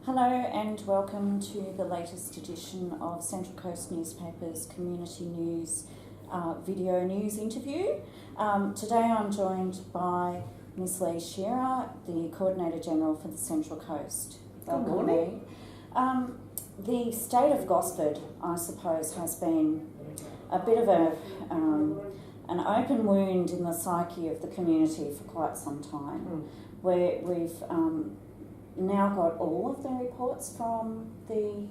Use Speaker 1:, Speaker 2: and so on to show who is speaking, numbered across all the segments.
Speaker 1: Hello and welcome to the latest edition of Central Coast Newspaper's Community News video news interview. Today I'm joined by Ms Shearer, the Coordinator General for the Central Coast.
Speaker 2: Welcome. Good morning.
Speaker 1: The state of Gosford, I suppose, has been a bit of an open wound in the psyche of the community for quite some time, where we've now got all of the reports from the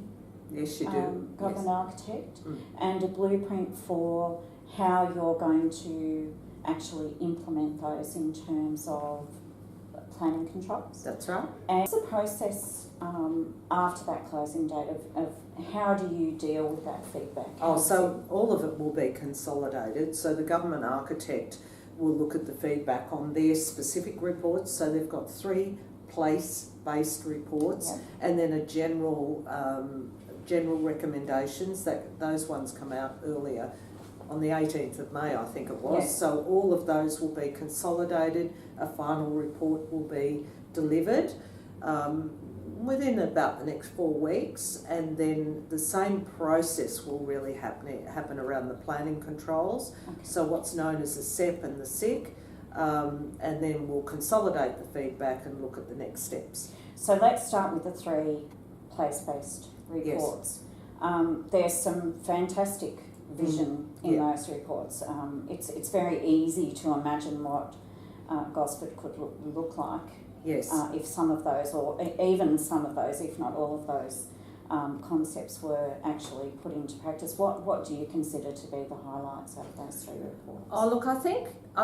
Speaker 1: government architect and a blueprint for how you're going to actually implement those in terms of planning controls.
Speaker 2: That's right.
Speaker 1: And what's the process after that closing date of how do you deal with that feedback?
Speaker 2: So all of it will be consolidated. So the government architect will look at the feedback on their specific reports. So they've got 3 place-based reports, and then a general recommendations. Those ones come out earlier on the 18th of May, I think it was.
Speaker 1: Yes.
Speaker 2: So all of those will be consolidated. A final report will be delivered within about the next 4 weeks, and then the same process will really happen around the planning controls. So what's known as the SEP and the SIC. And then we'll consolidate the feedback and look at the next steps.
Speaker 1: So let's start with the 3 place-based reports. There's some fantastic vision in those reports. It's very easy to imagine what Gosford could look like if some of those, or even some of those, if not all of those, concepts were actually put into practice. What do you consider to be the highlights of those 3 reports?
Speaker 2: Oh, look, I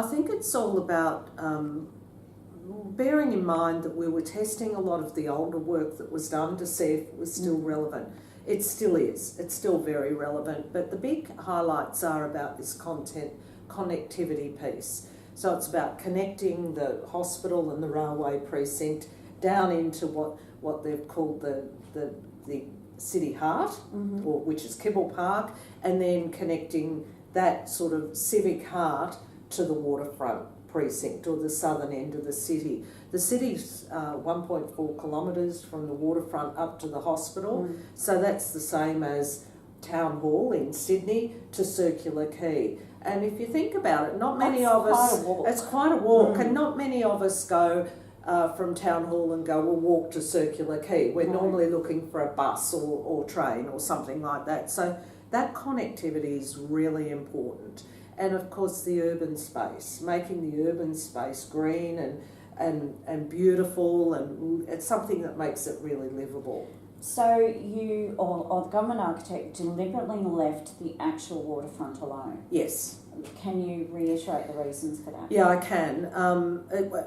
Speaker 2: think it's all about bearing in mind that we were testing a lot of the older work that was done to see if it was still relevant. It still is. It's still very relevant. But the big highlights are about this connectivity piece. So it's about connecting the hospital and the railway precinct down into what they've called the city heart, or which is Kibble Park, and then connecting that sort of civic heart to the waterfront precinct or the southern end of the city. The city's 1.4 kilometres from the waterfront up to the hospital, so that's the same as Town Hall in Sydney to Circular Quay. And if you think about it, not many of us, it's quite a walk, and not many of us go from Town Hall and go, we'll walk to Circular Quay. We're normally looking for a bus or train or something like that. So that connectivity is really important. And of course the urban space, making the urban space green and beautiful, and it's something that makes it really livable.
Speaker 1: So you, or the government architect, deliberately left the actual waterfront alone?
Speaker 2: Yes.
Speaker 1: Can you reiterate the reasons for that?
Speaker 2: Yeah, I can.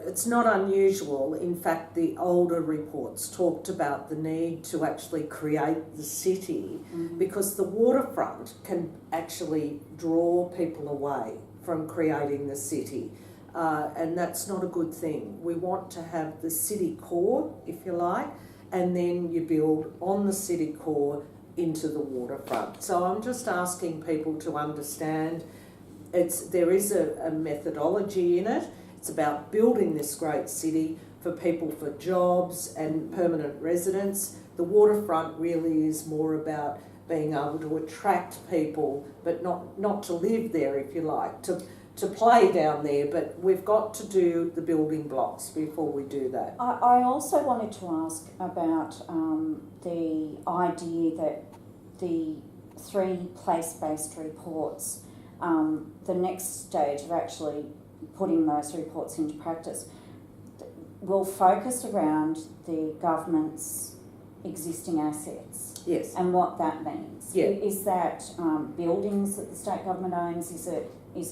Speaker 2: It's not unusual. In fact, the older reports talked about the need to actually create the city because the waterfront can actually draw people away from creating the city. And that's not a good thing. We want to have the city core, if you like, and then you build on the city core into the waterfront. So I'm just asking people to understand there is a methodology in it. It's about building this great city for people for jobs and permanent residents. The waterfront really is more about being able to attract people, but not to live there, if you like, to play down there, but we've got to do the building blocks before we do that.
Speaker 1: I also wanted to ask about the idea that the 3 place-based reports, the next stage of actually putting those reports into practice, will focus around the government's existing assets.
Speaker 2: Yes.
Speaker 1: And what that means.
Speaker 2: Yeah.
Speaker 1: Is that buildings that the state government owns? Is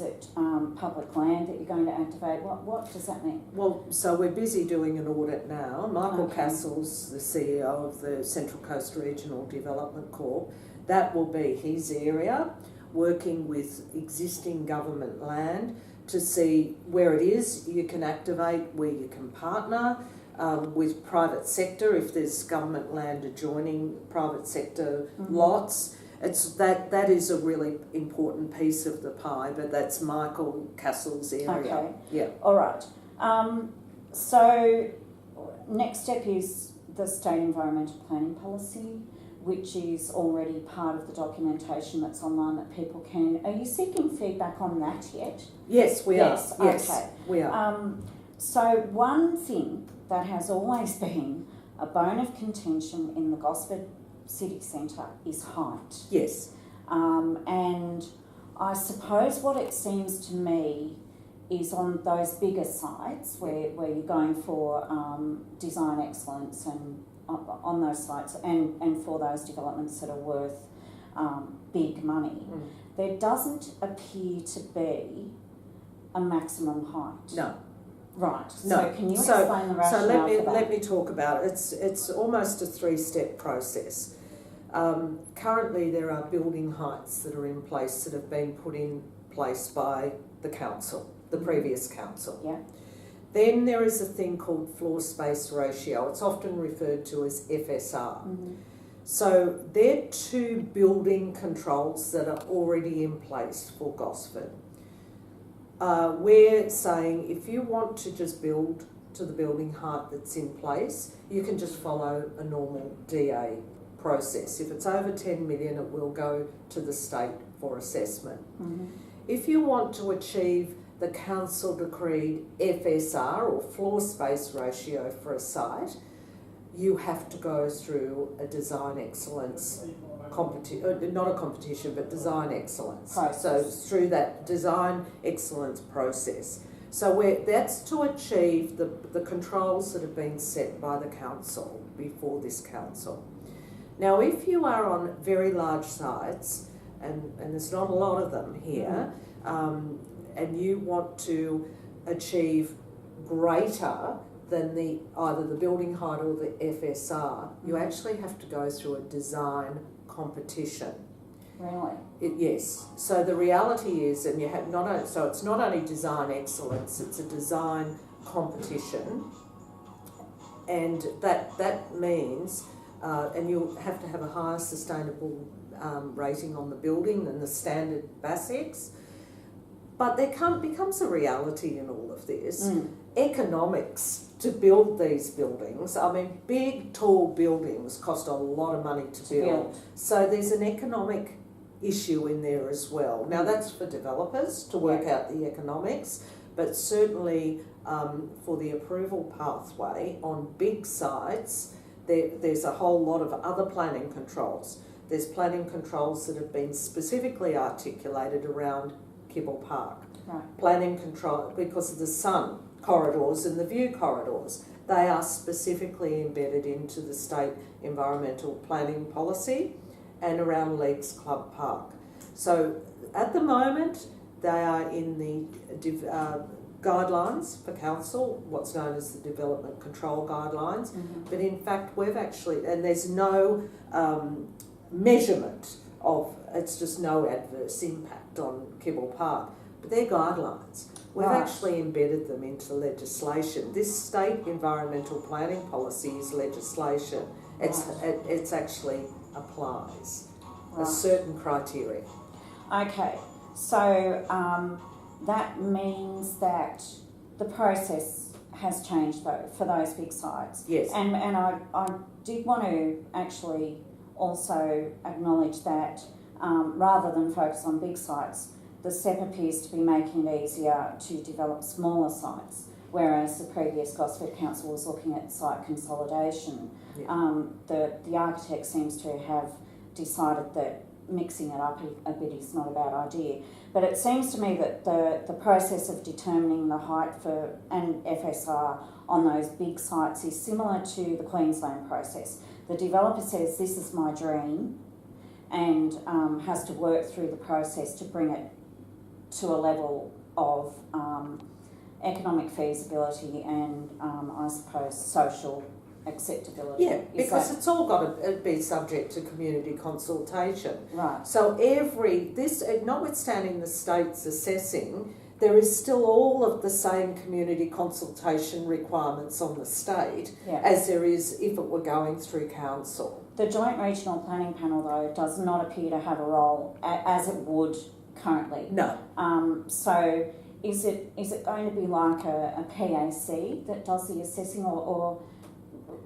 Speaker 1: it public land that you're going to activate? What does that mean?
Speaker 2: Well, so we're busy doing an audit now. Michael Castle's the CEO of the Central Coast Regional Development Corp. That will be his area, working with existing government land to see where it is you can activate, where you can partner with private sector if there's government land adjoining private sector lots. It's that is a really important piece of the pie, but that's Michael Castle's area.
Speaker 1: Okay.
Speaker 2: Yeah.
Speaker 1: All right. So next step is the state environmental planning policy, which is already part of the documentation that's online that people can. Are you seeking feedback on that yet?
Speaker 2: Yes, we are.
Speaker 1: Yes,
Speaker 2: Yes,
Speaker 1: okay.
Speaker 2: we are.
Speaker 1: So one thing that has always been a bone of contention in the Gosford city centre is height.
Speaker 2: Yes.
Speaker 1: And I suppose what it seems to me is on those bigger sites where you're going for design excellence and on those sites and for those developments that are worth big money, there doesn't appear to be a maximum height.
Speaker 2: No.
Speaker 1: Right.
Speaker 2: No.
Speaker 1: So can you explain the rationale
Speaker 2: so
Speaker 1: for that?
Speaker 2: let me talk about it. It's almost a 3-step process. Currently there are building heights that are in place that have been put in place by the council, the previous council.
Speaker 1: Yeah.
Speaker 2: Then there is a thing called floor space ratio. It's often referred to as FSR.
Speaker 1: Mm-hmm.
Speaker 2: So they're 2 building controls that are already in place for Gosford. We're saying if you want to just build to the building height that's in place, you can just follow a normal DA process. If it's over 10 million, it will go to the state for assessment.
Speaker 1: Mm-hmm.
Speaker 2: If you want to achieve the council decreed FSR or floor space ratio for a site, you have to go through a design excellence competition, not a competition, but design excellence.
Speaker 1: Process.
Speaker 2: So through that design excellence process. So that's to achieve the controls that have been set by the council before this council. Now, if you are on very large sites, and there's not a lot of them here, and you want to achieve greater than either the building height or the FSR, you actually have to go through a design competition.
Speaker 1: Really?
Speaker 2: Yes. So the reality is, and you have so it's not only design excellence, it's a design competition, and that means, and you'll have to have a higher sustainable rating on the building than the standard BASIX. But there becomes a reality in all of this. Economics to build these buildings. I mean, big, tall buildings cost a lot of money to build. So there's an economic issue in there as well. Now, that's for developers to work out the economics, but certainly for the approval pathway on big sites, there's a whole lot of other planning controls. There's planning controls that have been specifically articulated around Kibble Park.
Speaker 1: Right.
Speaker 2: Planning control, because of the sun corridors and the view corridors, they are specifically embedded into the state environmental planning policy and around Leagues Club Park. So at the moment, they are in the guidelines for council, what's known as the development control guidelines. But in fact, we've actually, and there's no measurement of, it's just no adverse impact on Kibble Park, but they're guidelines. We've actually embedded them into legislation. This state environmental planning policy is legislation. It's actually applies a certain criteria.
Speaker 1: Okay, so that means that the process has changed though for those big sites.
Speaker 2: Yes.
Speaker 1: And I did want to actually also acknowledge that rather than focus on big sites, the SEP appears to be making it easier to develop smaller sites, whereas the previous Gosford Council was looking at site consolidation.
Speaker 2: Yeah.
Speaker 1: The architect seems to have decided that mixing it up a bit is not a bad idea. But it seems to me that the process of determining the height for an FSR on those big sites is similar to the Queensland process. The developer says, this is my dream, and has to work through the process to bring it to a level of economic feasibility and I suppose social acceptability.
Speaker 2: Yeah, because it's all got to be subject to community consultation.
Speaker 1: Right.
Speaker 2: So notwithstanding the state's assessing, there is still all of the same community consultation requirements on the state as there is if it were going through council.
Speaker 1: The Joint Regional Planning Panel, though, does not appear to have a role as it would currently.
Speaker 2: No.
Speaker 1: So is it going to be like a PAC that does the assessing, or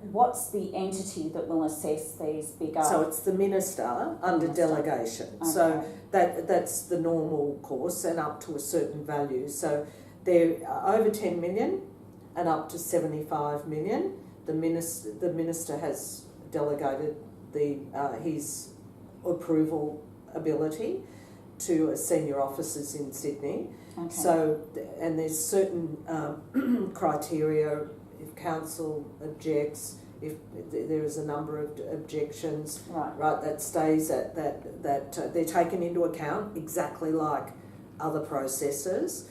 Speaker 1: what's the entity that will assess these bigger?
Speaker 2: So it's the minister under delegation.
Speaker 1: Okay.
Speaker 2: So that's the normal course, and up to a certain value. So they're over 10 million and up to 75 million. The minister has delegated his approval ability to senior officers in Sydney.
Speaker 1: Okay.
Speaker 2: So, and there's certain criteria. If council objects, if there is a number of objections, right, that stays at that they're taken into account exactly like other processes.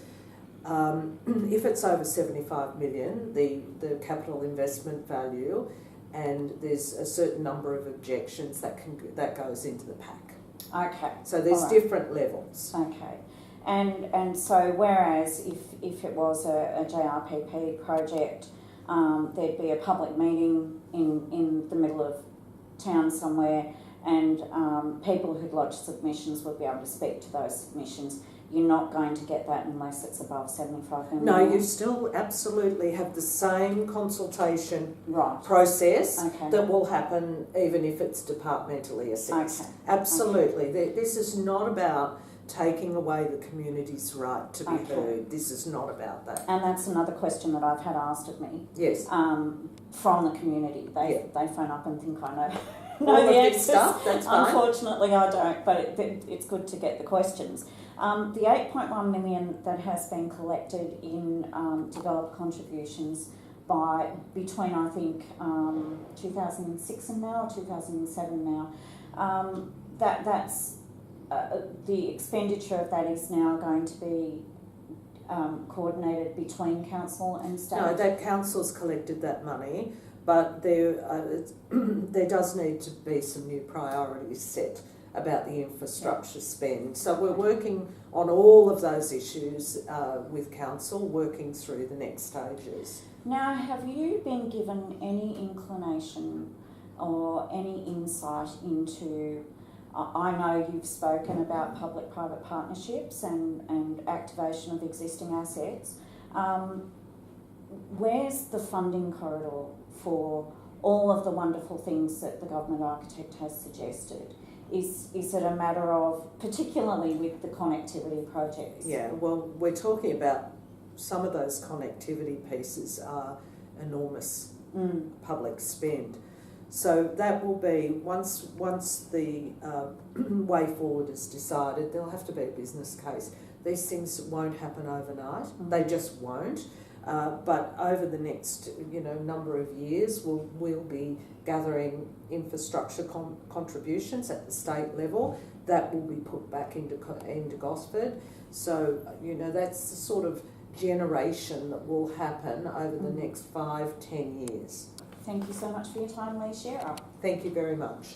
Speaker 2: If it's over 75 million, the capital investment value, and there's a certain number of objections that goes into the pack.
Speaker 1: Okay.
Speaker 2: So there's different levels.
Speaker 1: Okay. And so whereas if it was a JRPP project, there'd be a public meeting in the middle of town somewhere, and people who'd lodged submissions would be able to speak to those submissions. You're not going to get that unless it's above 75 million.
Speaker 2: No, you still absolutely have the same consultation process
Speaker 1: Okay.
Speaker 2: that will happen even if it's departmentally assessed.
Speaker 1: Okay.
Speaker 2: Absolutely. Okay. This is not about taking away the community's right to be heard. This is not about that.
Speaker 1: And that's another question that I've had asked of me.
Speaker 2: Yes.
Speaker 1: From the community. They phone up and think I know
Speaker 2: All
Speaker 1: the
Speaker 2: of
Speaker 1: answers.
Speaker 2: this stuff, that's fine.
Speaker 1: Unfortunately I don't, but it's good to get the questions. The 8.1 million that has been collected in developer contributions between I think 2006 and now, or 2007 now, that's the expenditure of that is now going to be coordinated between council and state.
Speaker 2: No, that council's collected that money, but there does need to be some new priorities set about the infrastructure spend. So we're working on all of those issues with council, working through the next stages.
Speaker 1: Now, have you been given any inclination or any insight into, I know you've spoken about public-private partnerships and activation of existing assets. Where's the funding corridor for all of the wonderful things that the government architect has suggested? Is it a matter of, particularly with the connectivity projects?
Speaker 2: Yeah, well, we're talking about some of those connectivity pieces are enormous public spend. So that will be, once the way forward is decided, there'll have to be a business case. These things won't happen overnight. They just won't. But over the next number of years, we'll be gathering infrastructure contributions at the state level that will be put back into Gosford. So that's the sort of generation that will happen over the next 5-10 years.
Speaker 1: Thank you so much for your time, Shearer.
Speaker 2: Thank you very much.